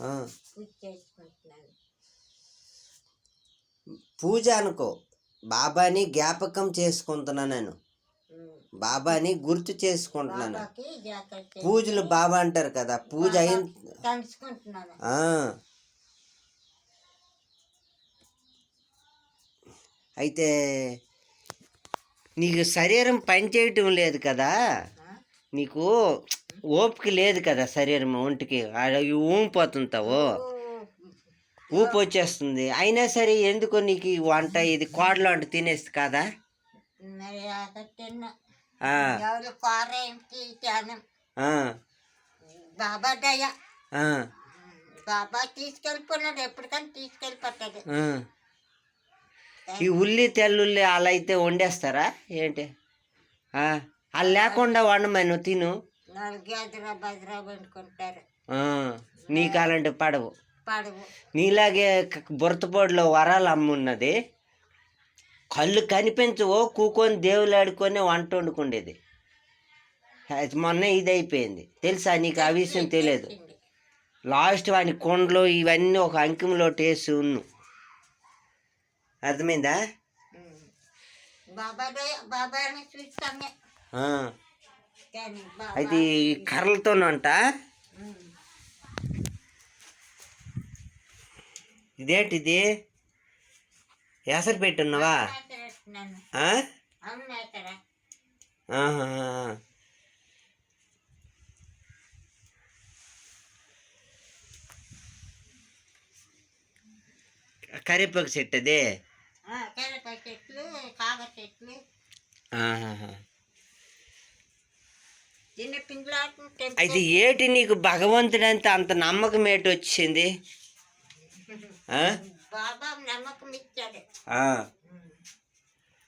ఆ, పూజ చేసుకుంటున్నాను. పూజ అనుకో, బాబాని జ్ఞాపకం చేసుకుంటున్నా నేను, బాబాని గుర్తు చేసుకుంటున్నాను. బాబాకి జాగ్రత్త పూజలు బాబా అంటారు కదా, పూజ అయిన తలుచుకుంటున్నాను. అయితే నీకు శరీరం పనిచేయటం లేదు కదా, నీకు ఓపిక లేదు కదా, శరీరం ఒంటికి ఊపిపోతుంటావు, ఊపి వచ్చేస్తుంది. అయినా సరే ఎందుకో నీకు ఈ వంట ఇది కోడలు వంట తినేస్తుంది కదా. మరి తిన్నా ఎవరు కూరేంటి బాబా దయ. బాబా తీసుకెళ్ళిపోయినాడు, ఎప్పటికైనా తీసుకెళ్ళిపోతాడు. ఈ ఉల్లి తెల్లుల్లి అలా అయితే వండేస్తారా ఏంటి? వాళ్ళు లేకుండా వండమని నువ్వు తిను. నాలుగు అదరా బజరా వండుకుంటారు. నీకు అలాంటి పడవు. నీలాగే బురతపోడులో వరాలు అమ్మున్నది, కళ్ళు కనిపించవు, కూకొని దేవుళ్ళు ఆడుకొని వంట వండుకుండేది. మొన్న ఇది అయిపోయింది తెలుసా నీకు? ఆ విషయం తెలియదు. లాస్ట్ వాని కొండలు ఇవన్నీ ఒక అంకింలో టేసి ఉన్ను, అర్థమైందా? అయితే ఈ కర్రలతోనంట ఇదేంటిది ఎసరు పెట్టున్నావా? కరివేపాకు చెట్టు అది. అయితే ఏటి నీకు భగవంతుడంతా అంత నమ్మకం ఏటి వచ్చింది?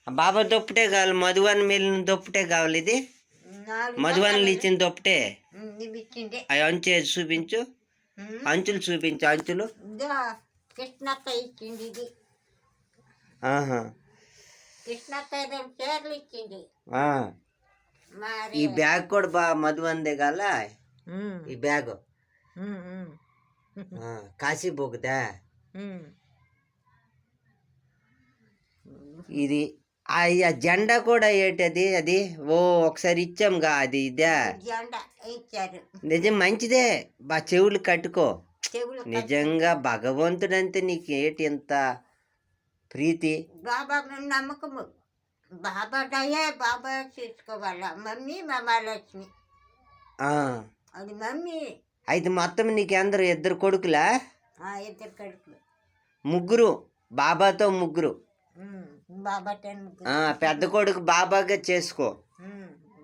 బాబా దొప్పటే కావాలి, మధువన్ మిల్లిన దొప్పటే కావాలి. ఇది మధువన్లు ఇచ్చిన దొప్పటే. అవి అంచు చూపించు, అంచులు చూపించు, అంచులు. కృష్ణక్క ఇచ్చింది ఇది. కృష్ణక్క చీరలు ఇచ్చింది. ఈ బ్యాగ్ కూడా బాగా మధువందే కాల. ఈ బ్యాగ్ కాశీ బొగ్గుదా ఇది. ఆ జెండా కూడా ఏంటది? అది ఒకసారి ఇచ్చాంగా, అది ఇదే జెండా ఇచ్చారు. నిజం మంచిదే, బా చెవులు కట్టుకో. నిజంగా భగవంతుడంటే నీకు ఏటి ఎంత ప్రీతి? బాబా నమ్మకము, బాబా దయే. బాబా చూసుకోవాలా. మమ్మీ మహాలక్ష్మి అది మమ్మీ. అయితే మొత్తం నీకు అందరు ఇద్దరు కొడుకులా? ఇద్దరు కొడుకులు, ముగ్గురు బాబాతో ముగ్గురు. బాబాతో ముగ్గురు. పెద్ద కొడుకు బాబాగా చేసుకో,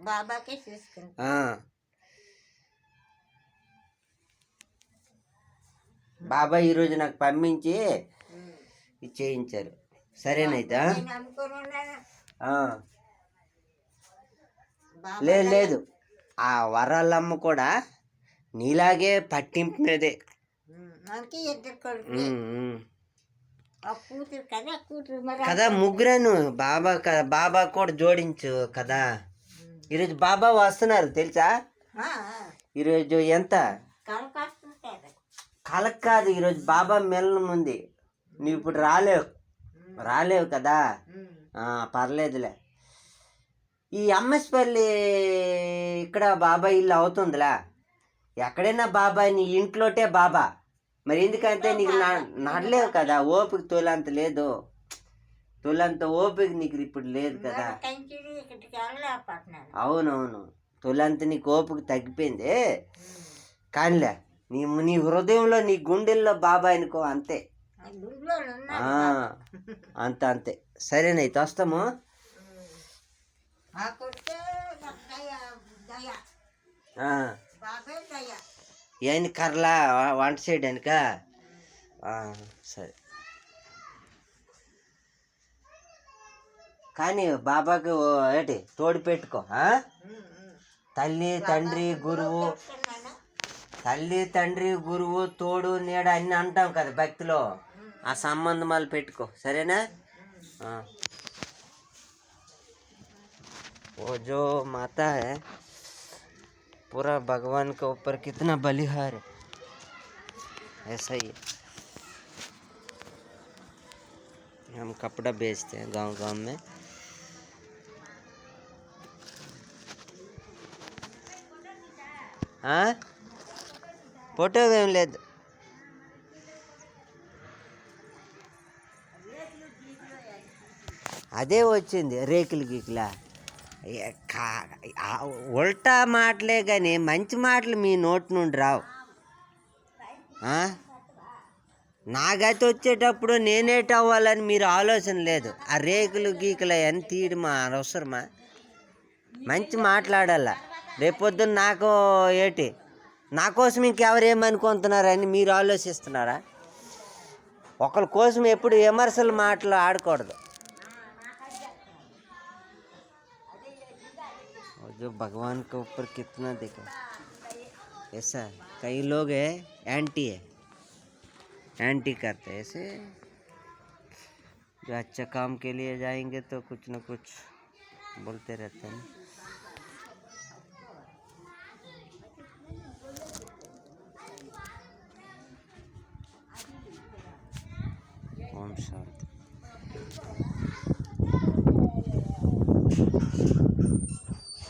బాబాకే చూసుకుంటా. బాబా ఈరోజు నాకు పంపించి చేయించారు. సరేనైతే లేదు, ఆ వరాలమ్మ కూడా నీలాగే పట్టింపు మీదే. కదా ముగ్గురను బాబా కదా, బాబా కూడా జోడించు కదా. ఈరోజు బాబా వస్తున్నారు తెలుసా? ఈరోజు ఎంత కలక్ కాదు, ఈరోజు బాబా మెల్లం ఉంది. నువ్వు ఇప్పుడు రాలేవు కదా. పర్లేదులే. ఈ అమ్మస్పల్లి ఇక్కడ బాబా ఇల్లు అవుతుందిలా. ఎక్కడైనా బాబా, నీ ఇంట్లోటే బాబా. మరి ఎందుకంటే నీకు నడలేవు కదా, ఓపిక తోలంత లేదు, తొలంత ఓపిక నీకు ఇప్పుడు లేదు కదా. అవునవును, తొలంత నీకు ఓపిక తగ్గిపోయింది. కానీలే, నీ హృదయంలో నీ గుండెల్లో బాబా అనుకో, అంతే. అంతే. సరేనైతే వస్తాము. ఏంది కర్రలా వంట చేయడానికా? సరే కానీ బాబాకి ఏంటి తోడు పెట్టుకో. తల్లి తండ్రి గురువు తోడు నీడ అన్నీ అంటాం కదా భక్తిలో. ఆ సంబంధాలు పెట్టుకో, సరేనా? वो जो माता है पूरा भगवान के ऊपर कितना बलिहार है। ऐसा ही है। हम कपड़ा बेचते हैं गांव गांव में। ఫోటో ఏం లేదు. అదే వచ్చింది రేకులు గీకులా. ఉల్టా మాటలే కానీ మంచి మాటలు మీ నోటి నుండి రావు. నా గతి వచ్చేటప్పుడు నేనేటి అవ్వాలని మీరు ఆలోచన లేదు. ఆ రేకులు గీకులు అని తీయడమా అవసరమా? మంచి మాట్లాడాల. రేపొద్దున నాకు ఏటి నా కోసం ఇంకెవరేమనుకుంటున్నారని మీరు ఆలోచిస్తున్నారా? ఒకరి కోసం ఎప్పుడు విమర్శలు మాటలు ఆడకూడదు. जो भगवान के ऊपर कितना देखा ऐसा कई लोग है एंटी करते हैं ऐसे। जो अच्छा काम के लिए जाएंगे तो कुछ न कुछ बोलते रहते हैं। ओम शांति।